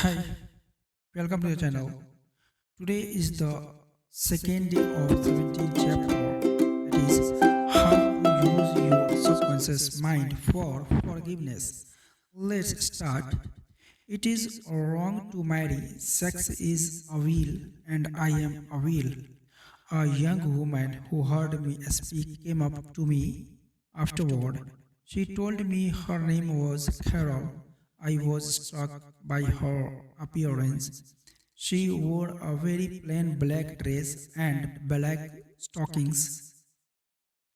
Hi, welcome to the channel. Today is the second day of 17th chapter. That is how to use your subconscious mind for forgiveness. Let's start. It is wrong to marry. Sex is a will, and I am a will. A young woman who heard me speak came up to me afterward. She told me her name was Carol. I was struck by her appearance. She wore a very plain black dress and black stockings.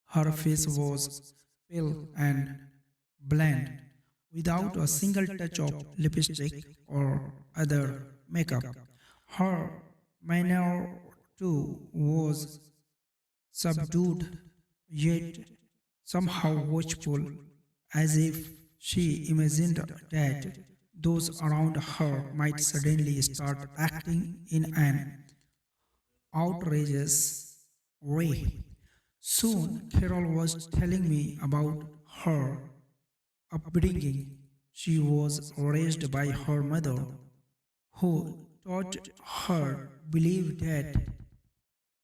Her face was pale and bland, without a single touch of lipstick or other makeup. Her manner, too, was subdued, yet somehow watchful, as if she imagined that those around her might suddenly start acting in an outrageous way. Soon, Carol was telling me about her upbringing. She was raised by her mother, who taught her believe that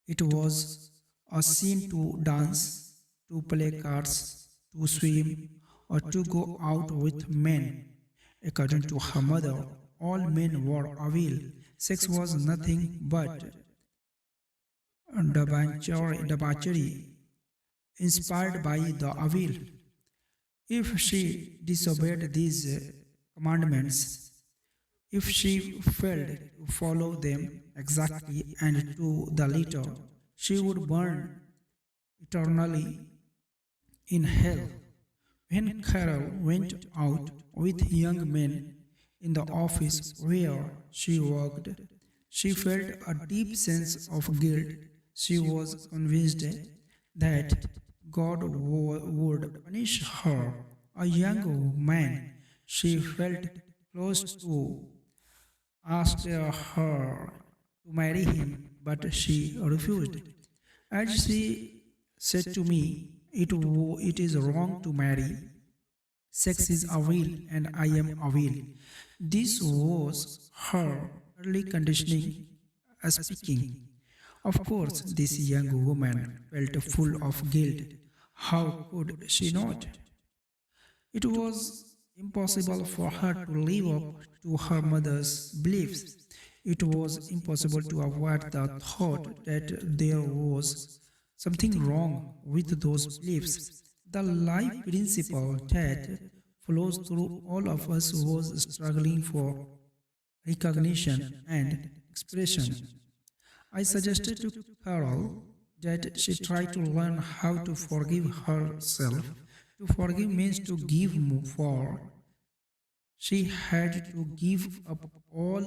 it was a sin to dance, to play cards, to swim, or to go out with men. According to her mother, all men were evil. Sex was nothing but debauchery inspired by the evil. If she disobeyed these commandments, if she failed to follow them exactly and to the letter, she would burn eternally in hell. When Carol went out with young men in the office where she worked, she felt a deep sense of guilt. She was convinced that God would punish her. A young man she felt close to asked her to marry him, but she refused. As she said to me, it is wrong to marry. Sex is a will, and I am a will. This was her early conditioning speaking. Of course, this young woman felt full of guilt. How could she not? It was impossible for her to live up to her mother's beliefs. It was impossible to avoid the thought that there was something wrong with those beliefs. The life principle that flows through all of us was struggling for recognition and expression. I suggested to Carol that she try to learn how to forgive herself. To forgive means to give more. She had to give up all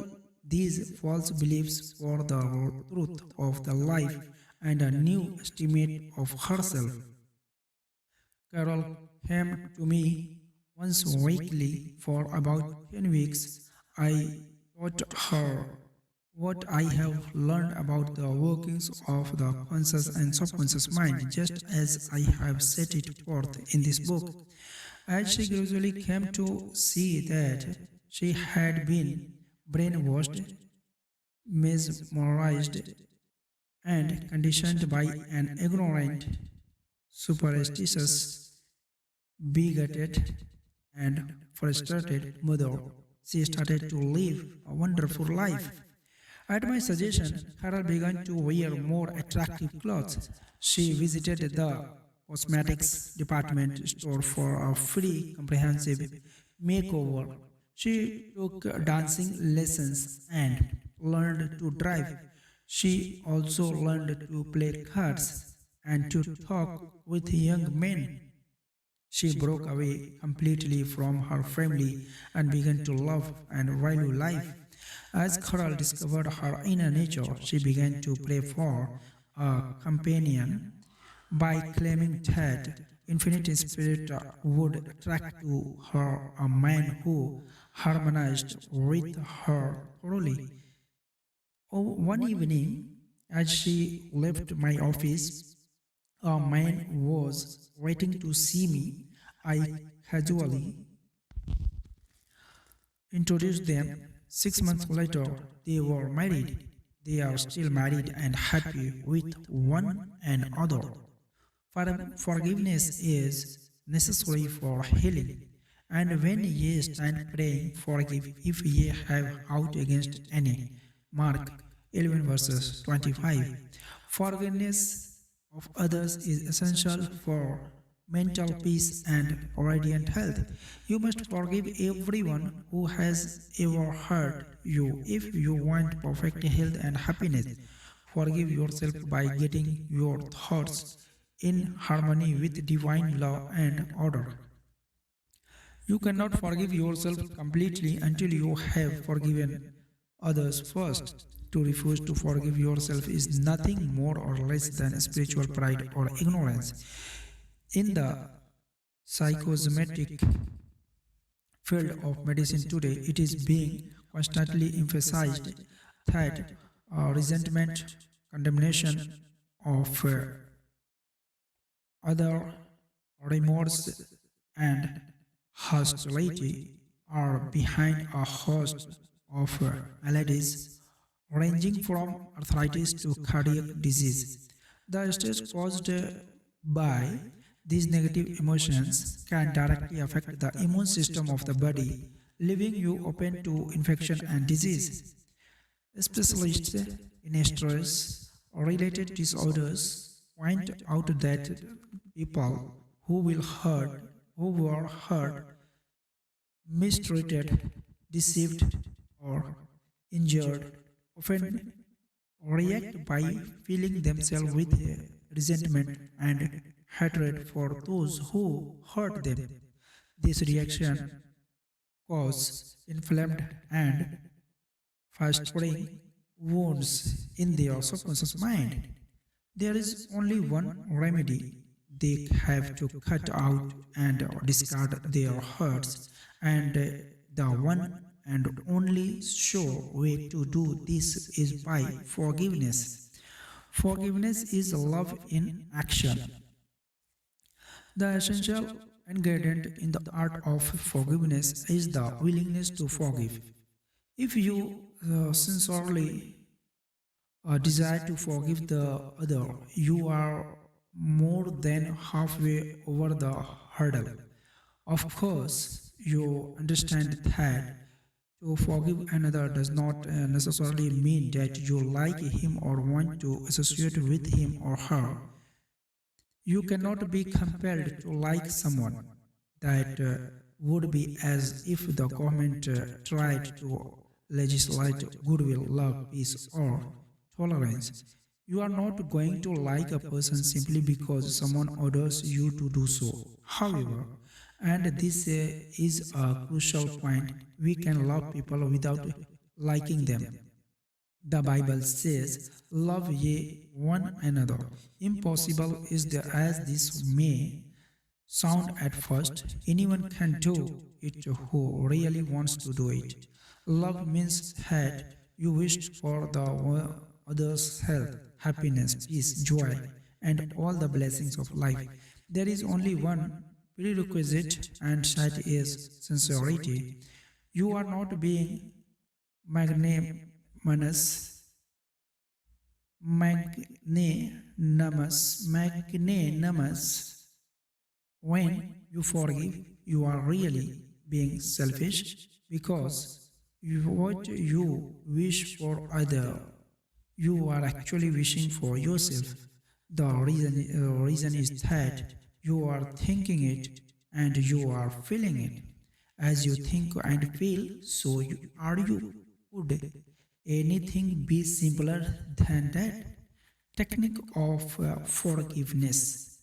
these false beliefs for the truth of the life and a new estimate of herself. Carol came to me once weekly for about 10 weeks. I taught her what I have learned about the workings of the conscious and subconscious mind, just as I have set it forth in this book. As she gradually came to see that she had been brainwashed, mesmerized, and conditioned by an ignorant, superstitious, bigoted, and frustrated mother, she started to live a wonderful life. At my suggestion, Carol began to wear more attractive clothes. She visited the cosmetics department store for a free comprehensive makeover. She took dancing lessons and learned to drive. She also learned to play cards and to talk with young men. She broke away completely from her family and began to love and value life. As Carol discovered her inner nature, she began to pray for a companion by claiming that infinite spirit would attract to her a man who harmonized with her thoroughly. One evening, as she left my office, a man was waiting to see me. I casually introduced them. 6 months later they were married. They are still married and happy with one another. Forgiveness is necessary for healing. And when ye stand praying, forgive if ye have out against any. Mark 11 verses 25. Forgiveness of others is essential for mental peace and radiant health. You must forgive everyone who has ever hurt you if you want perfect health and happiness. Forgive yourself by getting your thoughts in harmony with divine law and order. You cannot forgive yourself completely until you have forgiven others first. To refuse to forgive yourself is nothing more or less than spiritual pride or ignorance. In the psychosomatic field of medicine today, it is being constantly emphasized that resentment, condemnation of other, remorse, and hostility are behind a host of maladies ranging from arthritis to cardiac disease. The stress caused by these negative emotions can directly affect the immune system of the body, leaving you open to infection and disease. Specialists in stress related disorders point out that people who were hurt, mistreated, deceived, or injured often react by filling themselves with resentment and hatred for those who hurt them. This reaction causes inflamed and festering wounds in their subconscious mind. There is only one remedy. They have to cut out and discard their hurts, and the one and only sure way to do this is by forgiveness. Forgiveness is love in action. The essential ingredient in the art of forgiveness is the willingness to forgive. If you sincerely desire to forgive the other, you are more than halfway over the hurdle. Of course, you understand that to forgive another does not necessarily mean that you like him or want to associate with him or her. You cannot be compelled to like someone. That would be as if the government tried to legislate goodwill, love, peace, or tolerance. You are not going to like a person simply because someone orders you to do so. However, and this is a crucial point, we can love people without liking them. The Bible says, love ye one another. Impossible is there as this may sound at first. Anyone can do it who really wants to do it. Love means that you wished for the other's health, happiness, peace, joy, and all the blessings of life. There is only one prerequisite, and that is sincerity. You are not being magnanimous, magnanimous. When you forgive, you are really being selfish because what you wish for other, you are actually wishing for yourself. The reason is that you are thinking it and you are feeling it. As you think and feel, so are you. Could anything be simpler than that? Technique of forgiveness.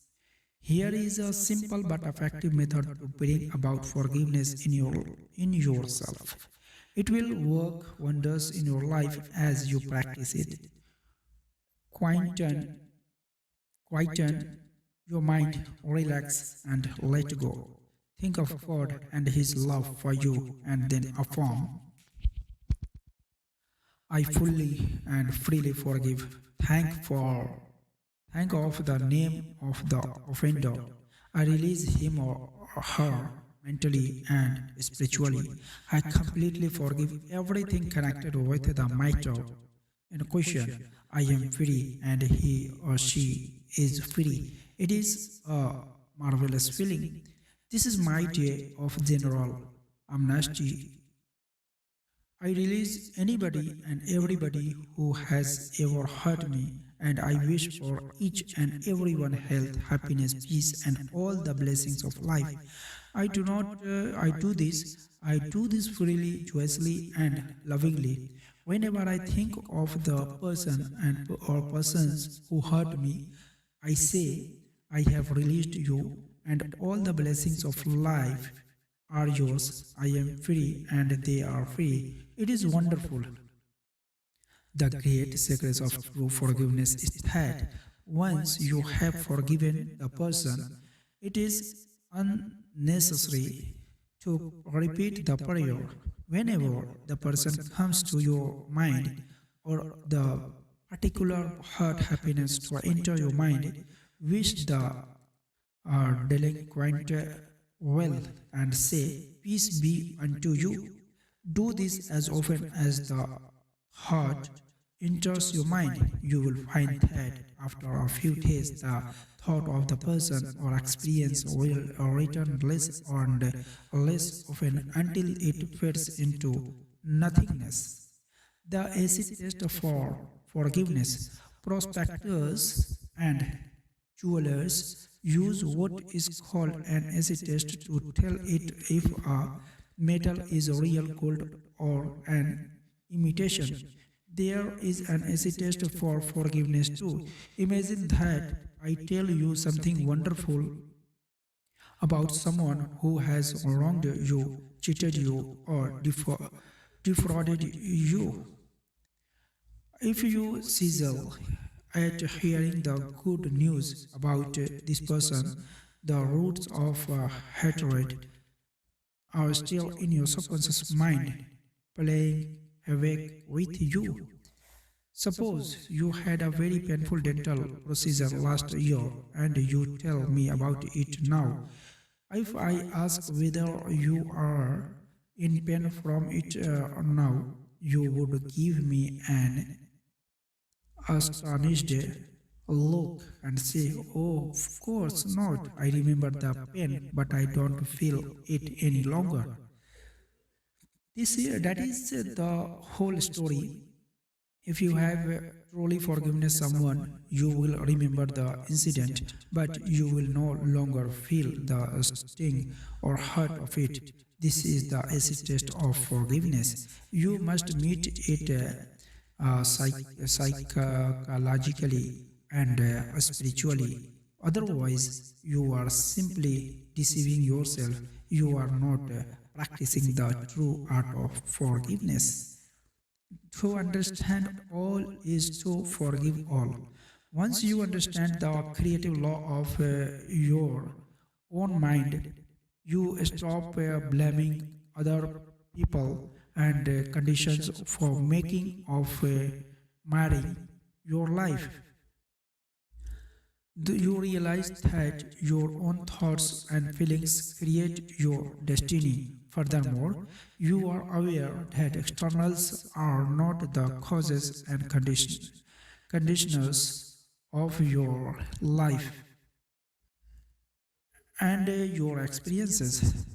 Here is a simple but effective method to bring about forgiveness in yourself. It will work wonders in your life as you practice it. Quieten, quieten your mind, relax and let go. Think of God and His love for you and then affirm, I fully and freely forgive. Thank of the name of the offender. I release him or her mentally, and spiritually. I completely forgive everything connected with the matter in question. I am free, and he or she is free. It is a marvelous feeling. This is my day of general amnesty. I release anybody and everybody who has ever hurt me, and I wish for each and everyone health, happiness, peace, and all the blessings of life. I do not, I do this freely, joyously, and lovingly. Whenever I think of the person and or persons who hurt me, I say, I have released you, and all the blessings of life are yours. I am free, and they are free. It is wonderful. The great secret of true forgiveness is that once you have forgiven the person, it is unnecessary to repeat the prayer. Whenever the person comes to your mind or the particular hurt happiness to enter your mind, wish the delinquent well and say, Peace be unto you. Do this as often as the heart enters your mind. You will find that after a few days, the thought of the person or experience will return less and less often until it fades into nothingness. The acid test for forgiveness. Prospectors and jewelers use what is called an acid test to tell it if a metal is real gold or an imitation. There is an acid test for forgiveness too. Imagine that I tell you something wonderful about someone who has wronged you, cheated you, or defrauded you. If you sizzle at hearing the good news about this person, the roots of hatred are still in your subconscious mind, playing havoc with you. Suppose you had a very painful dental procedure last year and you tell me about it now. If I ask whether you are in pain from it now, you would give me an astonished look and say, Oh, of course not. I remember the pain, but I don't feel it any longer. That is the whole story. If you have truly forgiven someone, you will remember the incident, but you will no longer feel the sting or hurt of it. This is the acid test of forgiveness. You must meet it psychologically and spiritually. Otherwise, you are simply deceiving yourself. You are not practicing the true art of forgiveness. To understand all is to forgive all. Once you understand the creative law of your own mind, you stop blaming other people and conditions for making of marring your life. You realize that your own thoughts and feelings create your destiny. Furthermore, you are aware that externals are not the causes and conditioners of your life and your experiences.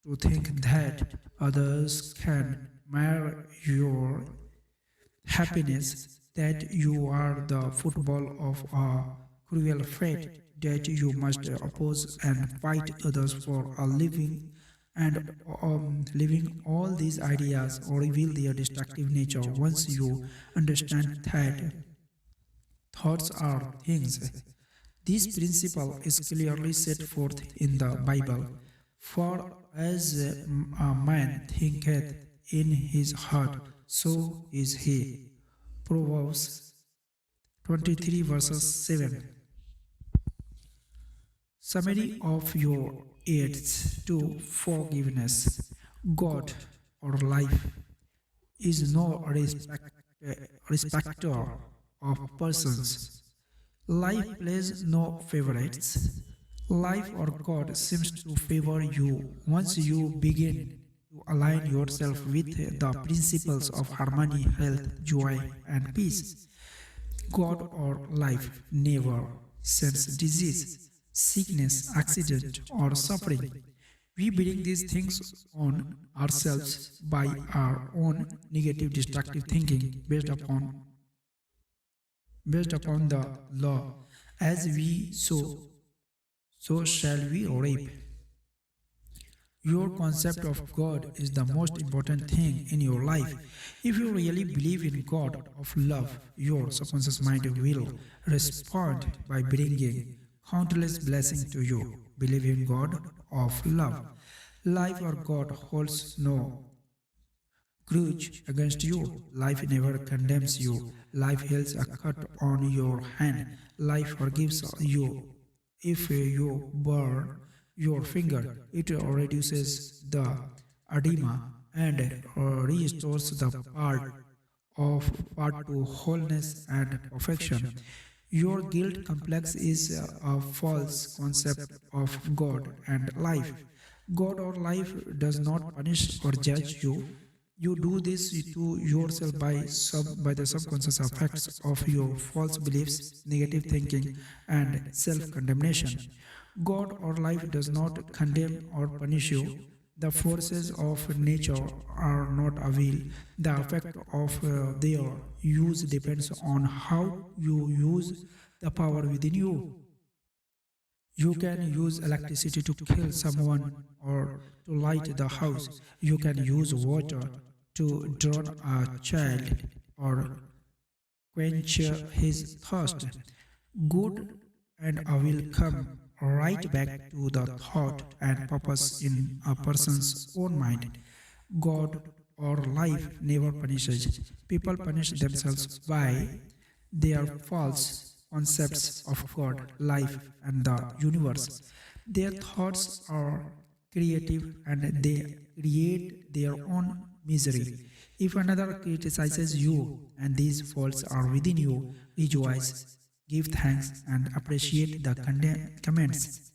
To think that others can mar your happiness, that you are the football of a cruel fate, that you must oppose and fight others for a living, and living all these ideas reveal their destructive nature. Once you understand that thoughts are things, this principle is clearly set forth in the Bible. For as a man thinketh in his heart, so is he. Proverbs 23 verses 7. Summary of your aids to forgiveness. God or life is no respecter of persons. Life plays no favorites. Life or God seems to favor you once you begin to align yourself with the principles of harmony, health, joy, and peace. God or life never sends disease, sickness, accident, or suffering. We bring these things on ourselves by our own negative destructive thinking based upon the law. As we sow, so shall we reap. Your concept of God is the most important thing in your life. If you really believe in God of love, your subconscious mind will respond by bringing countless blessings to you. Believe in God of love. Life or God holds no grudge against you. Life never condemns you. Life heals a cut on your hand. Life forgives you. If you burn your finger, it reduces the edema and restores the of part to wholeness and perfection. Your guilt complex is a false concept of God and life. God or life does not punish or judge you. You do this to yourself by the subconscious effects of your false beliefs, negative thinking, and self-condemnation. God or life does not condemn or punish you. The forces of nature are not evil. The effect of their use depends on how you use the power within you. You can use electricity to kill someone or to light the house. You can use water to drown a child or quench his thirst. Good and evil come right back to the thought and purpose in a person's own mind. God or life never punishes. People punish themselves by their false concepts of God, life, and the universe. Their thoughts are creative and they create their own misery. If another criticizes you and these faults are within you, rejoice, give thanks, and appreciate the comments.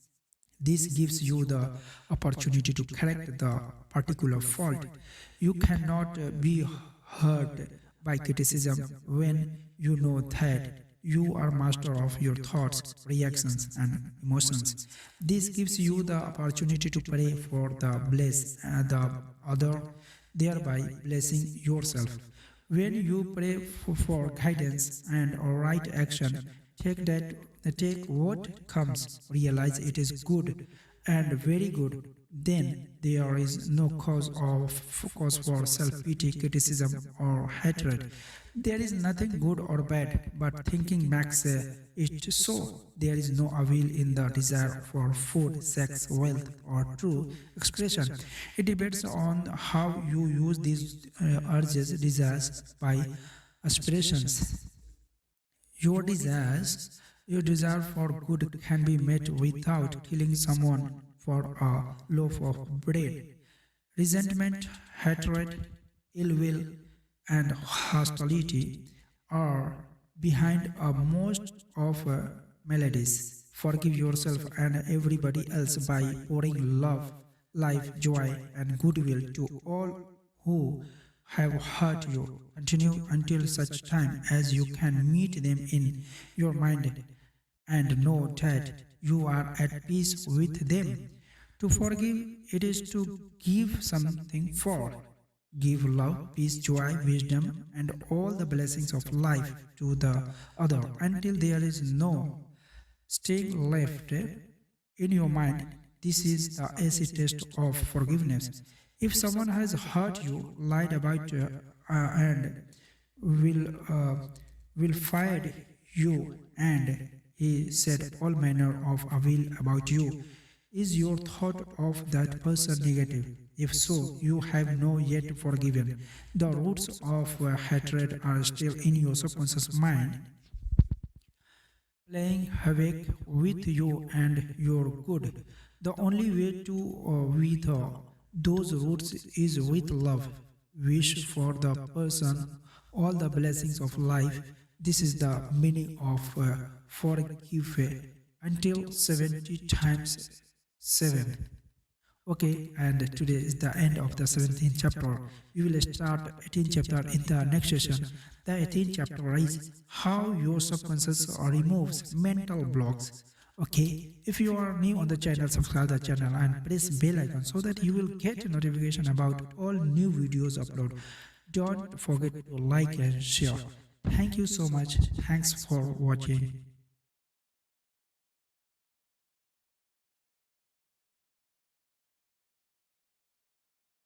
This gives you the opportunity to correct the particular fault. You cannot be hurt by criticism when you know that you are master of your thoughts, reactions, and emotions. This gives you the opportunity to pray for the other, thereby blessing yourself. When you pray for guidance and right action, take that take what comes, realize it is good and very good. Then there is no cause for self-pity, criticism, or hatred. There is nothing good or bad, but thinking makes it so. There is no evil in the desire for food, sex, wealth, or true expression. It depends on how you use these urges, desires by aspirations. Your desires, your desire for good can be met without killing someone for a loaf of bread. Resentment, hatred, ill will, and hostility are behind most of melodies. Forgive yourself and everybody else by pouring love, life, joy, and goodwill to all who have hurt you. Continue until such time as you can meet them in your mind and know that you are at peace with them. To forgive, it is to give something for. Give love, peace, joy, wisdom, and all the blessings of life to the other until there is no staying left in your mind. This is the acid test of forgiveness. If someone has hurt you, lied about and will fired you, and he said all manner of evil about you, is your thought of that person negative? If so, you have not yet forgiven. The roots of hatred are still in your subconscious mind, playing havoc with you and your good. The only way to with those roots is with love. Wish for the person all the blessings of life. This is the meaning of forgive until 70 times 7. Okay, and today is the end of the 17th chapter. We will start 18th chapter in the next session. The 18th chapter is how your subconscious removes mental blocks. Okay, if you are new on the channel, subscribe the channel and press bell icon so that you will get a notification about all new videos upload. Don't forget to like and share. Thank you so much. Thanks for watching.